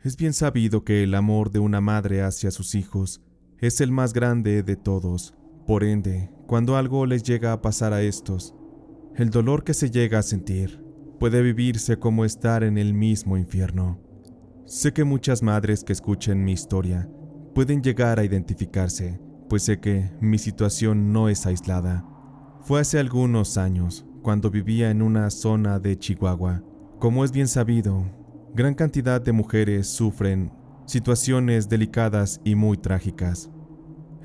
Es bien sabido que el amor de una madre hacia sus hijos es el más grande de todos. Por ende, cuando algo les llega a pasar a estos, el dolor que se llega a sentir puede vivirse como estar en el mismo infierno. Sé que muchas madres que escuchen mi historia pueden llegar a identificarse, pues sé que mi situación no es aislada. Fue hace algunos años, cuando vivía en una zona de Chihuahua. Como es bien sabido, gran cantidad de mujeres sufren situaciones delicadas y muy trágicas.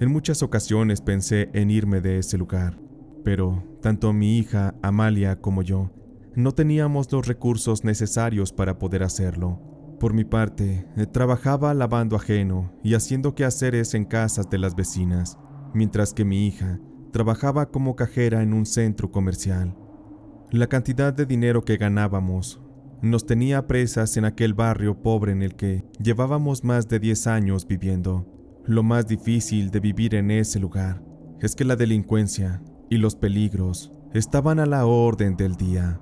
En muchas ocasiones pensé en irme de ese lugar, pero tanto mi hija Amalia como yo no teníamos los recursos necesarios para poder hacerlo. Por mi parte, trabajaba lavando ajeno y haciendo quehaceres en casas de las vecinas, mientras que mi hija trabajaba como cajera en un centro comercial. La cantidad de dinero que ganábamos nos tenía presas en aquel barrio pobre en el que llevábamos más de 10 años viviendo. Lo más difícil de vivir en ese lugar es que la delincuencia y los peligros estaban a la orden del día.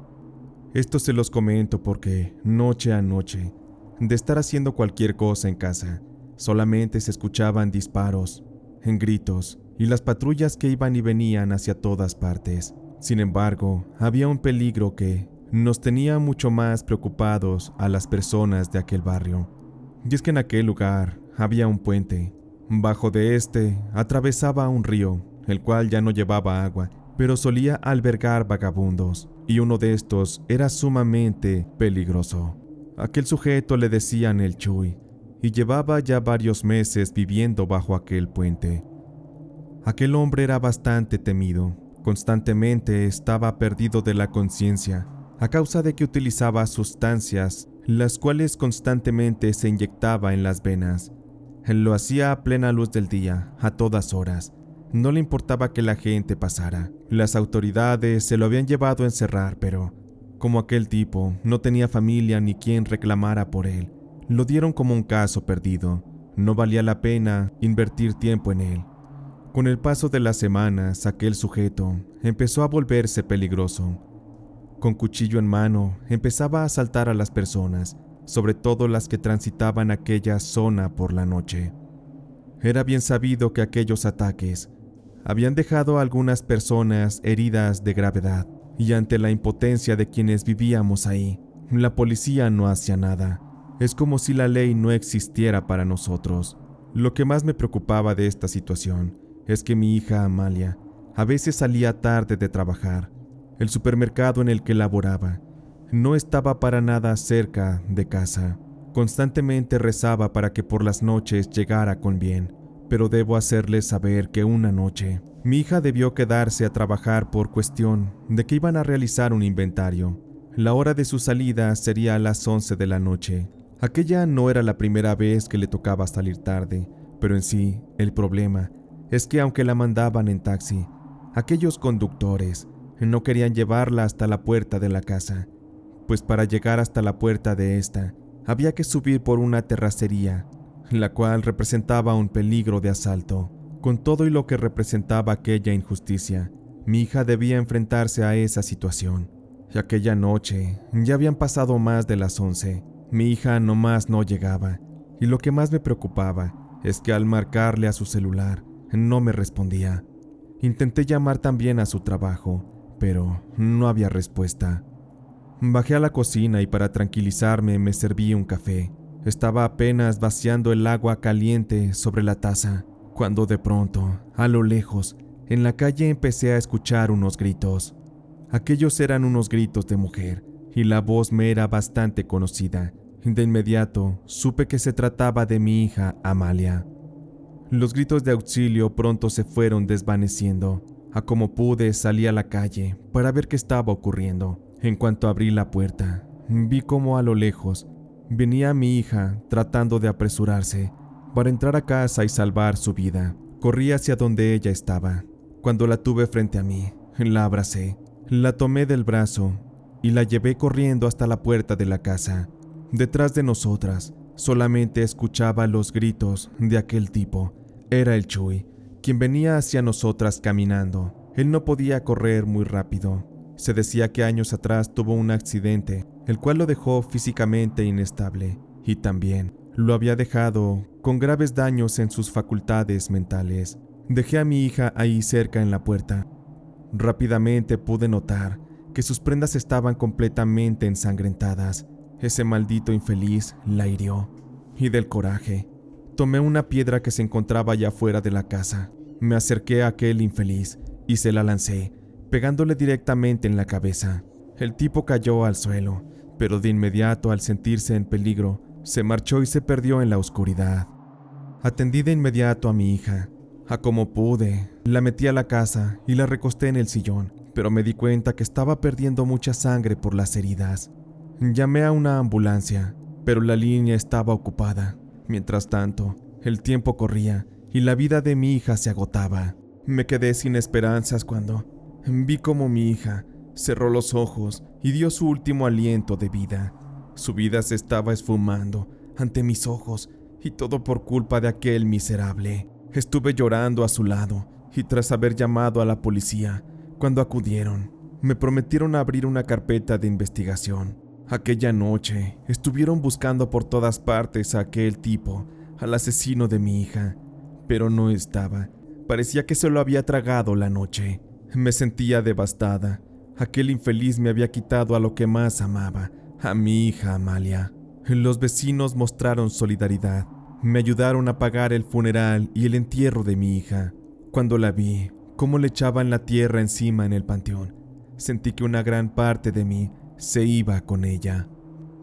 Esto se los comento porque, noche a noche, de estar haciendo cualquier cosa en casa, solamente se escuchaban disparos, gritos y las patrullas que iban y venían hacia todas partes. Sin embargo, había un peligro que nos tenía mucho más preocupados a las personas de aquel barrio. Y es que en aquel lugar había un puente. Bajo de este atravesaba un río, el cual ya no llevaba agua, pero solía albergar vagabundos, y uno de estos era sumamente peligroso. Aquel sujeto le decían el Chuy, y llevaba ya varios meses viviendo bajo aquel puente. Aquel hombre era bastante temido, constantemente estaba perdido de la conciencia, a causa de que utilizaba sustancias, las cuales constantemente se inyectaba en las venas. Lo hacía a plena luz del día, a todas horas. No le importaba que la gente pasara. Las autoridades se lo habían llevado a encerrar, pero como aquel tipo no tenía familia ni quien reclamara por él, lo dieron como un caso perdido. No valía la pena invertir tiempo en él. Con el paso de las semanas, aquel sujeto empezó a volverse peligroso. Con cuchillo en mano, empezaba a asaltar a las personas, sobre todo las que transitaban aquella zona por la noche. Era bien sabido que aquellos ataques habían dejado a algunas personas heridas de gravedad, y ante la impotencia de quienes vivíamos ahí, la policía no hacía nada. Es como si la ley no existiera para nosotros. Lo que más me preocupaba de esta situación es que mi hija Amalia a veces salía tarde de trabajar. El supermercado en el que laboraba no estaba para nada cerca de casa. Constantemente rezaba para que por las noches llegara con bien, pero debo hacerles saber que una noche mi hija debió quedarse a trabajar por cuestión de que iban a realizar un inventario. La hora de su salida sería a las 11 de la noche. Aquella no era la primera vez que le tocaba salir tarde, pero en sí, el problema es que aunque la mandaban en taxi, aquellos conductores no querían llevarla hasta la puerta de la casa, pues para llegar hasta la puerta de esta, había que subir por una terracería, la cual representaba un peligro de asalto. Con todo y lo que representaba aquella injusticia, mi hija debía enfrentarse a esa situación. Y aquella noche ya habían pasado más de las 11. Mi hija nomás no llegaba, y lo que más me preocupaba es que al marcarle a su celular, no me respondía. Intenté llamar también a su trabajo, pero no había respuesta. Bajé a la cocina y para tranquilizarme me serví un café. Estaba apenas vaciando el agua caliente sobre la taza, cuando de pronto, a lo lejos, en la calle empecé a escuchar unos gritos. Aquellos eran unos gritos de mujer, y la voz me era bastante conocida. De inmediato, supe que se trataba de mi hija Amalia. Los gritos de auxilio pronto se fueron desvaneciendo. A como pude salí a la calle para ver qué estaba ocurriendo. En cuanto abrí la puerta, vi cómo a lo lejos venía mi hija tratando de apresurarse para entrar a casa y salvar su vida. Corrí hacia donde ella estaba. Cuando la tuve frente a mí, la abracé, la tomé del brazo y la llevé corriendo hasta la puerta de la casa. Detrás de nosotras, solamente escuchaba los gritos de aquel tipo. Era el Chuy, quien venía hacia nosotras caminando. Él no podía correr muy rápido. Se decía que años atrás tuvo un accidente, el cual lo dejó físicamente inestable, y también Lo había dejado con graves daños en sus facultades mentales. Dejé a mi hija ahí cerca en la puerta. Rápidamente pude notar que sus prendas estaban completamente ensangrentadas. Ese maldito infeliz la hirió. Y del coraje, tomé una piedra que se encontraba allá afuera de la casa. Me acerqué a aquel infeliz y se la lancé, pegándole directamente en la cabeza. El tipo cayó al suelo, pero de inmediato, al sentirse en peligro, se marchó y se perdió en la oscuridad. Atendí de inmediato a mi hija. A como pude, la metí a la casa y la recosté en el sillón, pero me di cuenta que estaba perdiendo mucha sangre por las heridas. Llamé a una ambulancia, pero la línea estaba ocupada. Mientras tanto, el tiempo corría y la vida de mi hija se agotaba. Me quedé sin esperanzas cuando vi cómo mi hija cerró los ojos y dio su último aliento de vida. Su vida se estaba esfumando ante mis ojos, y todo por culpa de aquel miserable. Estuve llorando a su lado, y tras haber llamado a la policía, cuando acudieron, me prometieron abrir una carpeta de investigación. Aquella noche estuvieron buscando por todas partes a aquel tipo, al asesino de mi hija, pero no estaba. Parecía que se lo había tragado la noche. Me sentía devastada. Aquel infeliz me había quitado a lo que más amaba, a mi hija Amalia. Los vecinos mostraron solidaridad. Me ayudaron a pagar el funeral y el entierro de mi hija. Cuando la vi, cómo le echaban la tierra encima en el panteón, sentí que una gran parte de mí se iba con ella.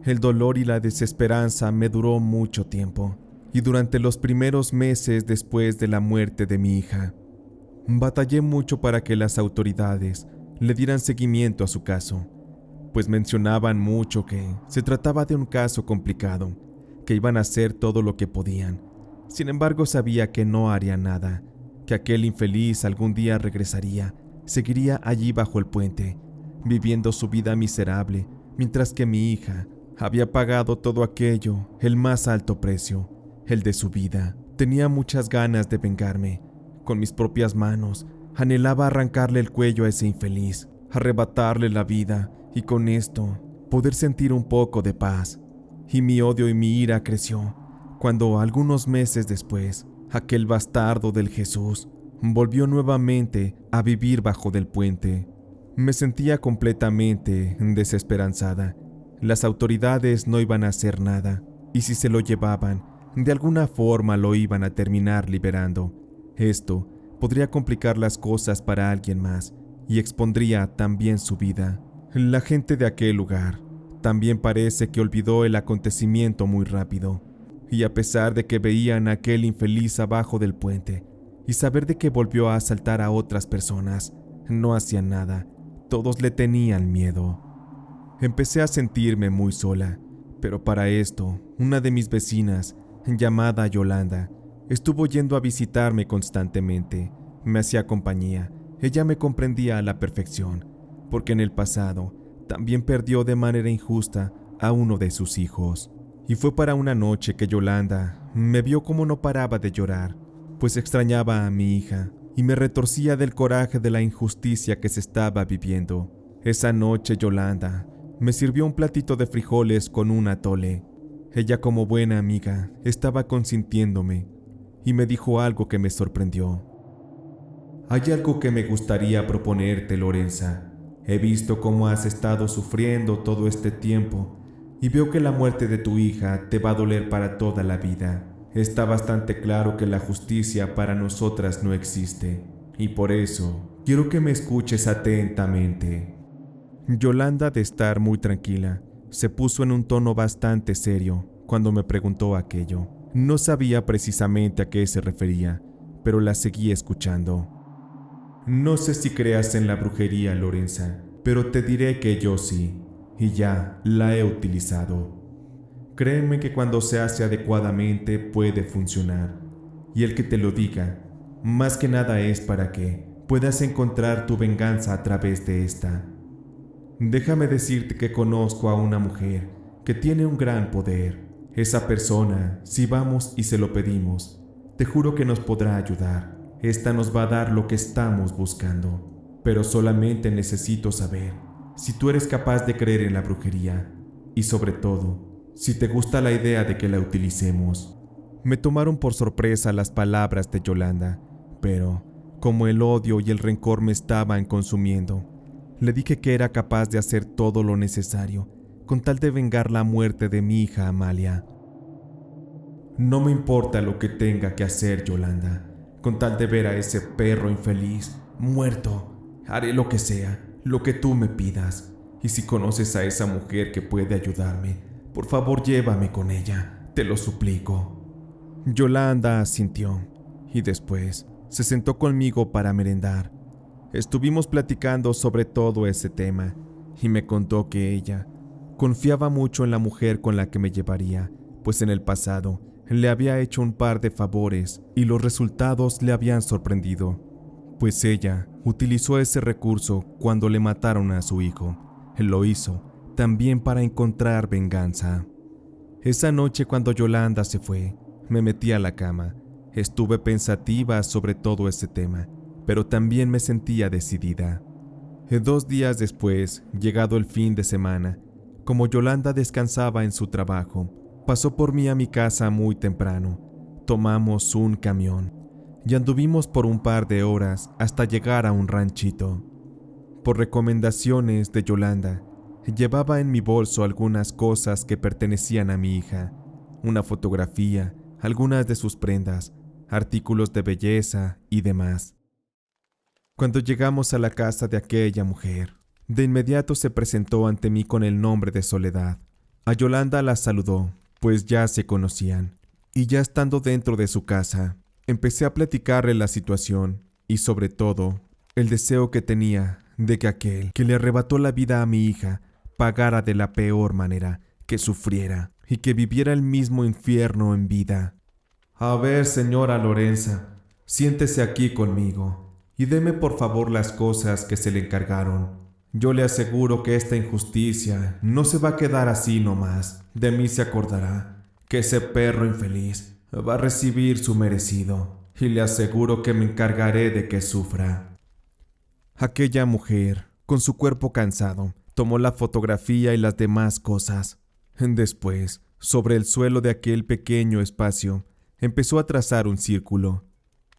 El dolor y la desesperanza me duró mucho tiempo, y durante los primeros meses después de la muerte de mi hija, batallé mucho para que las autoridades le dieran seguimiento a su caso, pues mencionaban mucho que se trataba de un caso complicado, que iban a hacer todo lo que podían. Sin embargo, sabía que no harían nada, que aquel infeliz algún día regresaría, seguiría allí bajo el puente, viviendo su vida miserable, mientras que mi hija había pagado todo aquello, el más alto precio, el de su vida. Tenía muchas ganas de vengarme. Con mis propias manos, anhelaba arrancarle el cuello a ese infeliz, arrebatarle la vida y con esto poder sentir un poco de paz. Y mi odio y mi ira creció cuando, algunos meses después, aquel bastardo del Jesús volvió nuevamente a vivir bajo del puente. Me sentía completamente desesperanzada. Las autoridades no iban a hacer nada, y si se lo llevaban, de alguna forma lo iban a terminar liberando. Esto podría complicar las cosas para alguien más y expondría también su vida. La gente de aquel lugar también parece que olvidó el acontecimiento muy rápido, y a pesar de que veían a aquel infeliz abajo del puente y saber de que volvió a asaltar a otras personas, no hacían nada. Todos le tenían miedo. Empecé a sentirme muy sola, pero para esto, una de mis vecinas, llamada Yolanda, estuvo yendo a visitarme constantemente. Me hacía compañía. Ella me comprendía a la perfección, porque en el pasado también perdió de manera injusta a uno de sus hijos. Y fue para una noche que Yolanda me vio como no paraba de llorar, pues extrañaba a mi hija y me retorcía del coraje de la injusticia que se estaba viviendo. Esa noche Yolanda me sirvió un platito de frijoles con un atole. Ella, como buena amiga, estaba consintiéndome y me dijo algo que me sorprendió. Hay algo que me gustaría proponerte, Lorenza. He visto cómo has estado sufriendo todo este tiempo y veo que la muerte de tu hija te va a doler para toda la vida. Está bastante claro que la justicia para nosotras no existe, y por eso quiero que me escuches atentamente. Yolanda, de estar muy tranquila, se puso en un tono bastante serio cuando me preguntó aquello. No sabía precisamente a qué se refería, pero la seguí escuchando. No sé si creas en la brujería, Lorenza, pero te diré que yo sí, y ya la he utilizado. Créeme que cuando se hace adecuadamente puede funcionar, y el que te lo diga, más que nada es para que puedas encontrar tu venganza a través de esta. Déjame decirte que conozco a una mujer que tiene un gran poder. Esa persona, si vamos y se lo pedimos, te juro que nos podrá ayudar. Esta nos va a dar lo que estamos buscando, pero solamente necesito saber si tú eres capaz de creer en la brujería y, sobre todo, si te gusta la idea de que la utilicemos. Me tomaron por sorpresa las palabras de Yolanda, pero como el odio y el rencor me estaban consumiendo, le dije que era capaz de hacer todo lo necesario con tal de vengar la muerte de mi hija Amalia. No me importa lo que tenga que hacer, Yolanda, con tal de ver a ese perro infeliz muerto. Haré lo que sea, lo que tú me pidas. Y si conoces a esa mujer que puede ayudarme, por favor llévame con ella, te lo suplico. Yolanda asintió y después se sentó conmigo para merendar. Estuvimos platicando sobre todo ese tema y me contó que ella confiaba mucho en la mujer con la que me llevaría, pues en el pasado le había hecho un par de favores y los resultados le habían sorprendido, pues ella utilizó ese recurso cuando le mataron a su hijo. Lo hizo también para encontrar venganza. Esa noche cuando Yolanda se fue, me metí a la cama. Estuve pensativa sobre todo ese tema, pero también me sentía decidida. 2 días después, llegado el fin de semana, como Yolanda descansaba en su trabajo, pasó por mí a mi casa muy temprano. Tomamos un camión y anduvimos por un par de horas hasta llegar a un ranchito. Por recomendaciones de Yolanda, llevaba en mi bolso algunas cosas que pertenecían a mi hija, una fotografía, algunas de sus prendas, artículos de belleza y demás. Cuando llegamos a la casa de aquella mujer, de inmediato se presentó ante mí con el nombre de Soledad. A Yolanda la saludó, pues ya se conocían, y ya estando dentro de su casa, empecé a platicarle la situación y sobre todo, el deseo que tenía de que aquel que le arrebató la vida a mi hija pagara de la peor manera, que sufriera y que viviera el mismo infierno en vida. A ver, señora Lorenza, siéntese aquí conmigo y deme por favor las cosas que se le encargaron. Yo le aseguro que esta injusticia no se va a quedar así nomás. De mí se acordará, que ese perro infeliz va a recibir su merecido y le aseguro que me encargaré de que sufra. Aquella mujer, con su cuerpo cansado, tomó la fotografía y las demás cosas. Después, sobre el suelo de aquel pequeño espacio, empezó a trazar un círculo.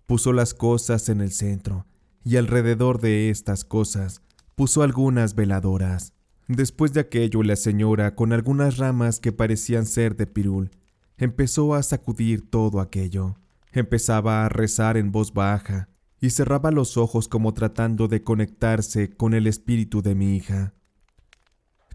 Puso las cosas en el centro y alrededor de estas cosas puso algunas veladoras. Después de aquello, la señora, con algunas ramas que parecían ser de pirul, empezó a sacudir todo aquello. Empezaba a rezar en voz baja y cerraba los ojos como tratando de conectarse con el espíritu de mi hija.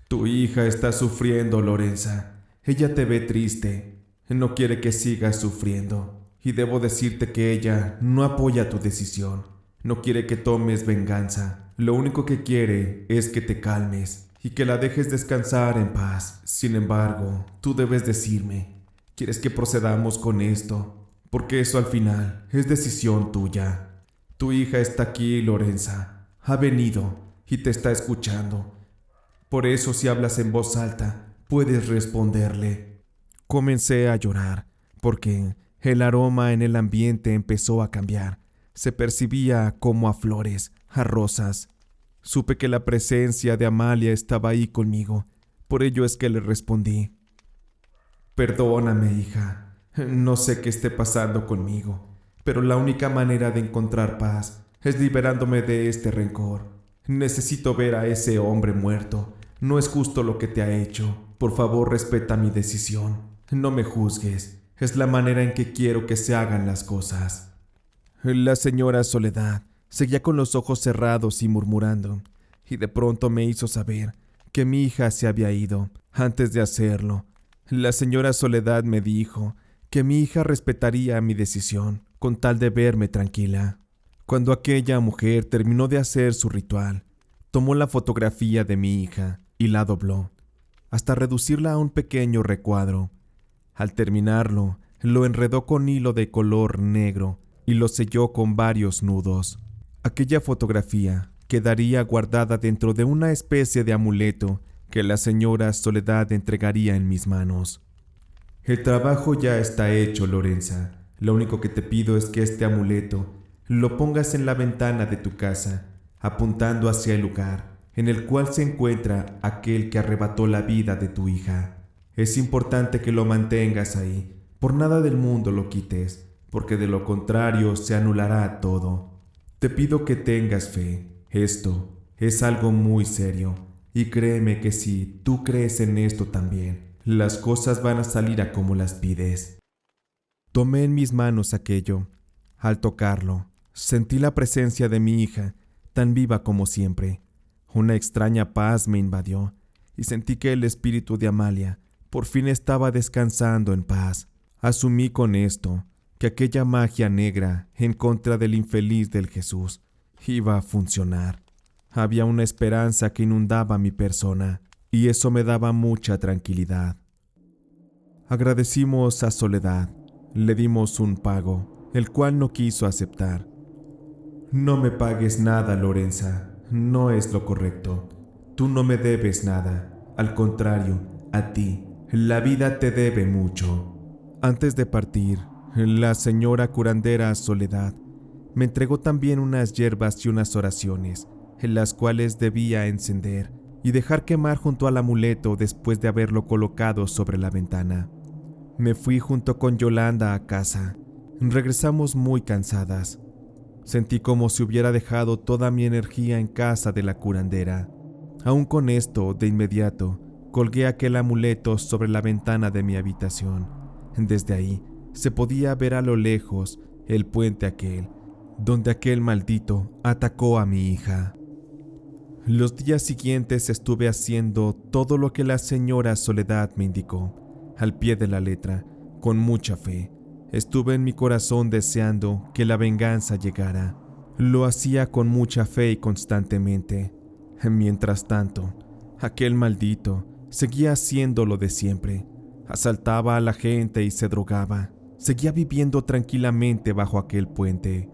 Tu hija está sufriendo, Lorenza. Ella te ve triste. No quiere que sigas sufriendo. Y debo decirte que ella no apoya tu decisión. No quiere que tomes venganza. Lo único que quiere es que te calmes y que la dejes descansar en paz. Sin embargo, tú debes decirme, ¿quieres que procedamos con esto? Porque eso al final es decisión tuya. Tu hija está aquí, Lorenza. Ha venido y te está escuchando. Por eso, si hablas en voz alta, puedes responderle. Comencé a llorar, porque el aroma en el ambiente empezó a cambiar. Se percibía como a flores, a rosas. Supe que la presencia de Amalia estaba ahí conmigo. Por ello es que le respondí. Perdóname, hija. No sé qué esté pasando conmigo, pero la única manera de encontrar paz es liberándome de este rencor. Necesito ver a ese hombre muerto. No es justo lo que te ha hecho. Por favor, respeta mi decisión. No me juzgues. Es la manera en que quiero que se hagan las cosas. La señora Soledad seguía con los ojos cerrados y murmurando, y de pronto me hizo saber que mi hija se había ido. Antes de hacerlo, la señora Soledad me dijo que mi hija respetaría mi decisión con tal de verme tranquila. Cuando aquella mujer terminó de hacer su ritual, tomó la fotografía de mi hija y la dobló, hasta reducirla a un pequeño recuadro. Al terminarlo, lo enredó con hilo de color negro y lo selló con varios nudos. Aquella fotografía quedaría guardada dentro de una especie de amuleto que la señora Soledad entregaría en mis manos. El trabajo ya está hecho, Lorenza. Lo único que te pido es que este amuleto lo pongas en la ventana de tu casa, apuntando hacia el lugar en el cual se encuentra aquel que arrebató la vida de tu hija. Es importante que lo mantengas ahí. Por nada del mundo lo quites, porque de lo contrario se anulará todo. Te pido que tengas fe. Esto es algo muy serio. Y créeme que si tú crees en esto también, las cosas van a salir a como las pides. Tomé en mis manos aquello. Al tocarlo, sentí la presencia de mi hija, tan viva como siempre. Una extraña paz me invadió, y sentí que el espíritu de Amalia por fin estaba descansando en paz. Asumí con esto que aquella magia negra en contra del infeliz del Jesús iba a funcionar. Había una esperanza que inundaba mi persona, y eso me daba mucha tranquilidad. Agradecimos a Soledad. Le dimos un pago, el cual no quiso aceptar. No me pagues nada, Lorenza. No es lo correcto. Tú no me debes nada. Al contrario, a ti, la vida te debe mucho. Antes de partir, la señora curandera Soledad me entregó también unas hierbas y unas oraciones, en las cuales debía encender y dejar quemar junto al amuleto después de haberlo colocado sobre la ventana. Me fui junto con Yolanda a casa. Regresamos muy cansadas. Sentí como si hubiera dejado toda mi energía en casa de la curandera. Aún con esto, de inmediato, colgué aquel amuleto sobre la ventana de mi habitación. Desde ahí se podía ver a lo lejos el puente aquel, donde aquel maldito atacó a mi hija. Los días siguientes estuve haciendo todo lo que la señora Soledad me indicó. Al pie de la letra, con mucha fe. Estuve en mi corazón deseando que la venganza llegara. Lo hacía con mucha fe y constantemente. Mientras tanto, aquel maldito seguía haciendo lo de siempre. Asaltaba a la gente y se drogaba. Seguía viviendo tranquilamente bajo aquel puente.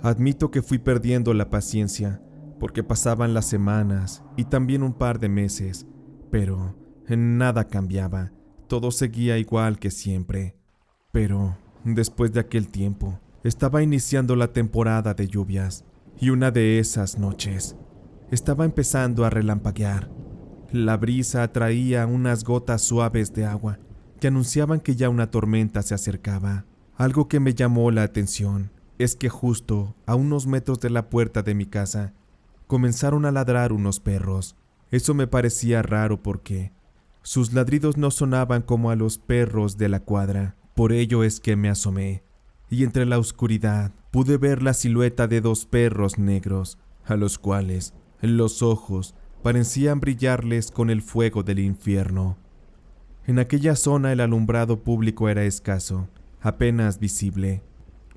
Admito que fui perdiendo la paciencia, porque pasaban las semanas y también un par de meses, pero nada cambiaba. Todo seguía igual que siempre. Pero, después de aquel tiempo, estaba iniciando la temporada de lluvias, y una de esas noches, estaba empezando a relampaguear. La brisa traía unas gotas suaves de agua, que anunciaban que ya una tormenta se acercaba. Algo que me llamó la atención, es que justo a unos metros de la puerta de mi casa, comenzaron a ladrar unos perros. Eso me parecía raro porque sus ladridos no sonaban como a los perros de la cuadra. Por ello es que me asomé, y entre la oscuridad pude ver la silueta de dos perros negros, a los cuales los ojos parecían brillarles con el fuego del infierno. En aquella zona el alumbrado público era escaso, apenas visible,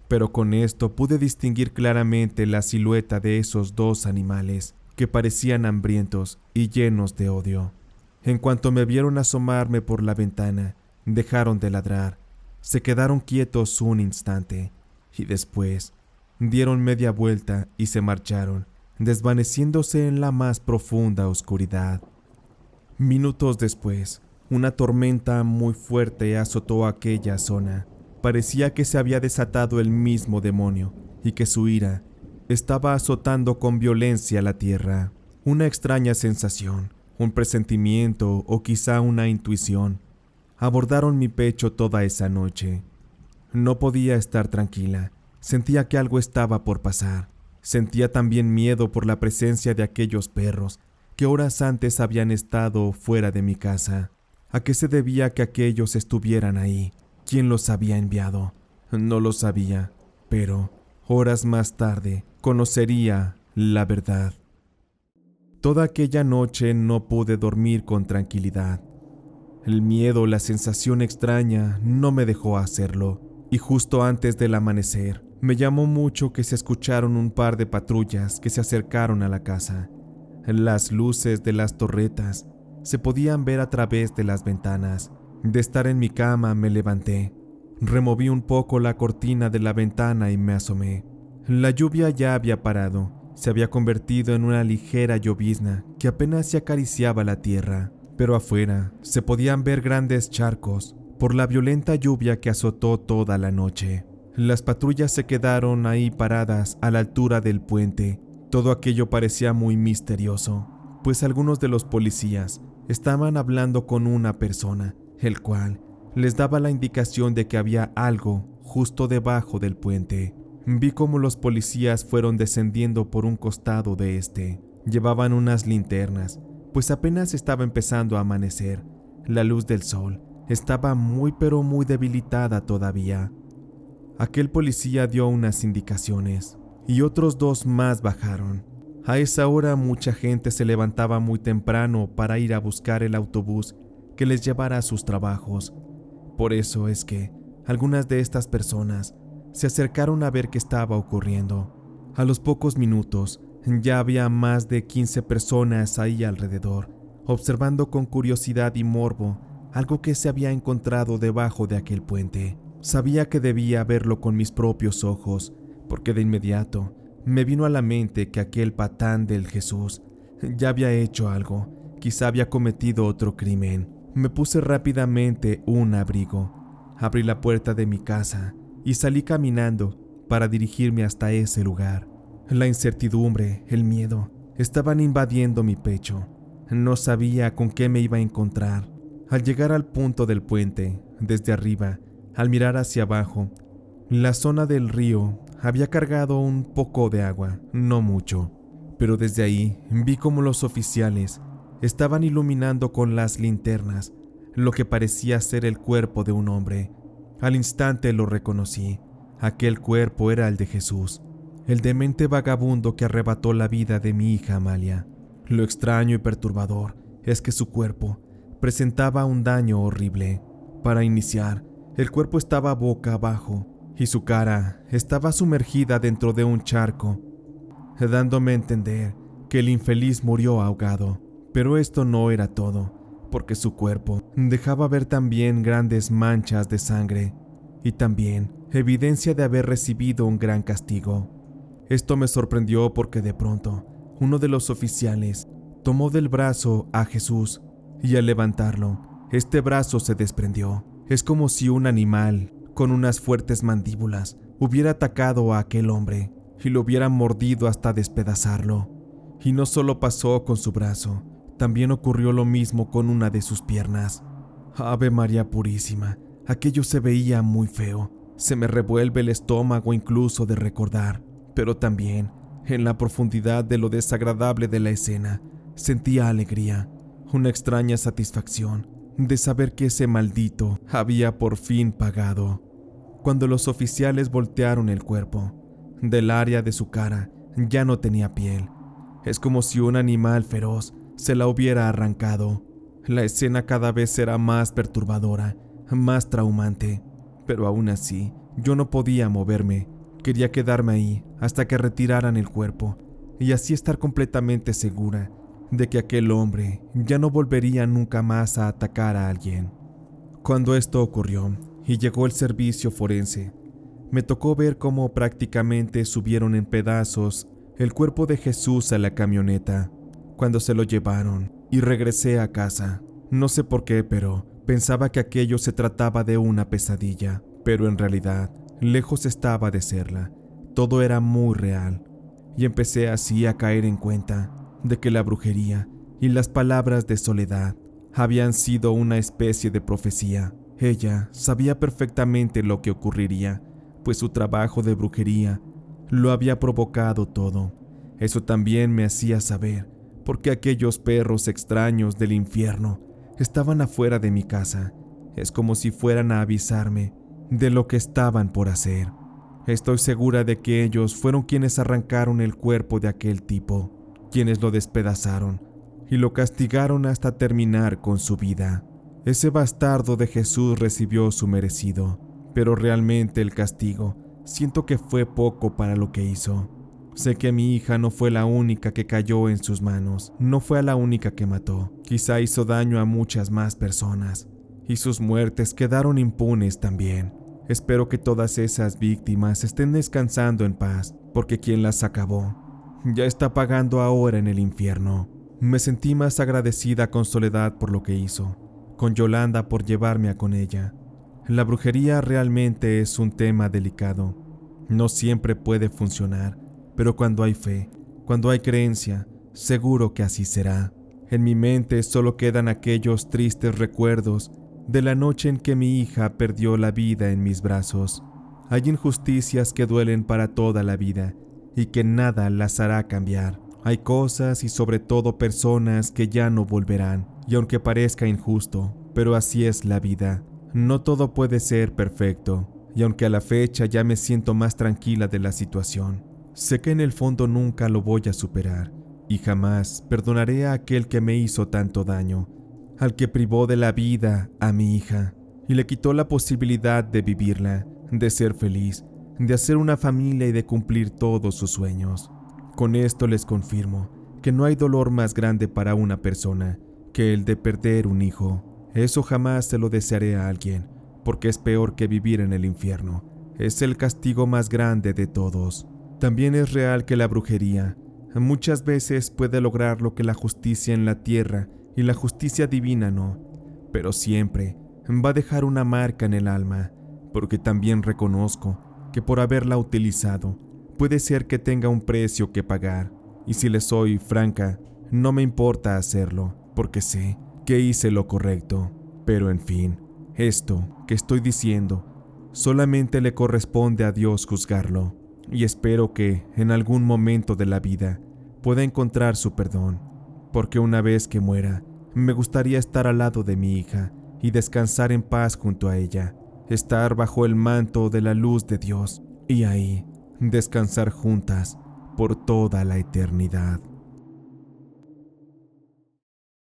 pero con esto pude distinguir claramente la silueta de esos dos animales que parecían hambrientos y llenos de odio. En cuanto me vieron asomarme por la ventana, dejaron de ladrar, se quedaron quietos un instante y después dieron media vuelta y se marcharon, desvaneciéndose en la más profunda oscuridad. Minutos después, una tormenta muy fuerte azotó aquella zona. Parecía que se había desatado el mismo demonio y que su ira estaba azotando con violencia la tierra. Una extraña sensación, un presentimiento o quizá una intuición, abordaron mi pecho toda esa noche. No podía estar tranquila. Sentía que algo estaba por pasar. Sentía también miedo por la presencia de aquellos perros que horas antes habían estado fuera de mi casa. ¿A qué se debía que aquellos estuvieran ahí? ¿Quién los había enviado? No lo sabía, pero horas más tarde conocería la verdad. Toda aquella noche no pude dormir con tranquilidad. El miedo, la sensación extraña, no me dejó hacerlo, y justo antes del amanecer, me llamó mucho que se escucharon un par de patrullas que se acercaron a la casa. Las luces de las torretas se podían ver a través de las ventanas. De estar en mi cama me levanté, removí un poco la cortina de la ventana y me asomé. La lluvia ya había parado, se había convertido en una ligera llovizna que apenas se acariciaba la tierra. Pero afuera se podían ver grandes charcos por la violenta lluvia que azotó toda la noche. Las patrullas se quedaron ahí paradas a la altura del puente. Todo aquello parecía muy misterioso, pues algunos de los policías estaban hablando con una persona el cual les daba la indicación de que había algo justo debajo del puente. Vi cómo los policías fueron descendiendo por un costado de este. Llevaban unas linternas, pues apenas estaba empezando a amanecer. La luz del sol estaba muy pero muy debilitada todavía. Aquel policía dio unas indicaciones y otros dos más bajaron. A esa hora mucha gente se levantaba muy temprano para ir a buscar el autobús que les llevara a sus trabajos. Por eso es que algunas de estas personas se acercaron a ver qué estaba ocurriendo. A los pocos minutos ya había más de 15 personas ahí alrededor, observando con curiosidad y morbo algo que se había encontrado debajo de aquel puente. Sabía que debía verlo con mis propios ojos, porque de inmediato me vino a la mente que aquel patán del Jesús ya había hecho algo, quizá había cometido otro crimen. Me puse rápidamente un abrigo, abrí la puerta de mi casa y salí caminando para dirigirme hasta ese lugar. La incertidumbre, el miedo, estaban invadiendo mi pecho. No sabía con qué me iba a encontrar. Al llegar al punto del puente, desde arriba, al mirar hacia abajo, la zona del río había cargado un poco de agua, no mucho, pero desde ahí vi cómo los oficiales estaban iluminando con las linternas lo que parecía ser el cuerpo de un hombre. Al instante lo reconocí. Aquel cuerpo era el de Jesús, el demente vagabundo que arrebató la vida de mi hija Amalia. Lo extraño y perturbador es que su cuerpo presentaba un daño horrible. Para iniciar, el cuerpo estaba boca abajo y su cara estaba sumergida dentro de un charco, dándome a entender que el infeliz murió ahogado. Pero esto no era todo, porque su cuerpo dejaba ver también grandes manchas de sangre y también evidencia de haber recibido un gran castigo. Esto me sorprendió porque de pronto uno de los oficiales tomó del brazo a Jesús y al levantarlo, este brazo se desprendió. Es como si un animal con unas fuertes mandíbulas hubiera atacado a aquel hombre y lo hubiera mordido hasta despedazarlo. Y no solo pasó con su brazo, también ocurrió lo mismo con una de sus piernas. Ave María Purísima, aquello se veía muy feo. Se me revuelve el estómago incluso de recordar, pero también, en la profundidad de lo desagradable de la escena, sentía alegría, una extraña satisfacción de saber que ese maldito había por fin pagado. Cuando los oficiales voltearon el cuerpo, del área de su cara ya no tenía piel. Es como si un animal feroz se la hubiera arrancado. La escena cada vez era más perturbadora, más traumante, pero aún así yo no podía moverme. Quería quedarme ahí hasta que retiraran el cuerpo y así estar completamente segura de que aquel hombre ya no volvería nunca más a atacar a alguien. Cuando esto ocurrió y llegó el servicio forense, me tocó ver cómo prácticamente subieron en pedazos el cuerpo de Jesús a la camioneta. Cuando se lo llevaron y regresé a casa, no sé por qué, pero pensaba que aquello se trataba de una pesadilla, pero en realidad, lejos estaba de serla. Todo era muy real, y empecé así a caer en cuenta de que la brujería y las palabras de Soledad habían sido una especie de profecía. Ella sabía perfectamente lo que ocurriría, pues su trabajo de brujería lo había provocado todo. Eso también me hacía saber por qué aquellos perros extraños del infierno estaban afuera de mi casa. Es como si fueran a avisarme de lo que estaban por hacer. Estoy segura de que ellos fueron quienes arrancaron el cuerpo de aquel tipo, quienes lo despedazaron y lo castigaron hasta terminar con su vida. Ese bastardo de Jesús recibió su merecido, pero realmente el castigo siento que fue poco para lo que hizo. Sé que mi hija no fue la única que cayó en sus manos, no fue la única que mató. Quizá hizo daño a muchas más personas, y sus muertes quedaron impunes también. Espero que todas esas víctimas estén descansando en paz, porque quien las acabó ya está pagando ahora en el infierno. Me sentí más agradecida con Soledad por lo que hizo, con Yolanda por llevarme con ella. La brujería realmente es un tema delicado. No siempre puede funcionar, pero cuando hay fe, cuando hay creencia, seguro que así será. En mi mente solo quedan aquellos tristes recuerdos de la noche en que mi hija perdió la vida en mis brazos. Hay injusticias que duelen para toda la vida y que nada las hará cambiar. Hay cosas y sobre todo personas que ya no volverán, y aunque parezca injusto, pero así es la vida. No todo puede ser perfecto, y aunque a la fecha ya me siento más tranquila de la situación, sé que en el fondo nunca lo voy a superar, y jamás perdonaré a aquel que me hizo tanto daño, al que privó de la vida a mi hija, y le quitó la posibilidad de vivirla, de ser feliz, de hacer una familia y de cumplir todos sus sueños. Con esto les confirmo que no hay dolor más grande para una persona que el de perder un hijo. Eso jamás se lo desearé a alguien, porque es peor que vivir en el infierno. Es el castigo más grande de todos. También es real que la brujería muchas veces puede lograr lo que la justicia en la tierra y la justicia divina no, pero siempre va a dejar una marca en el alma, porque también reconozco que por haberla utilizado, puede ser que tenga un precio que pagar, y si les soy franca, no me importa hacerlo, porque sé que hice lo correcto. Pero en fin, esto que estoy diciendo, solamente le corresponde a Dios juzgarlo, y espero que, en algún momento de la vida, pueda encontrar su perdón, porque una vez que muera, me gustaría estar al lado de mi hija y descansar en paz junto a ella, estar bajo el manto de la luz de Dios, y ahí descansar juntas por toda la eternidad.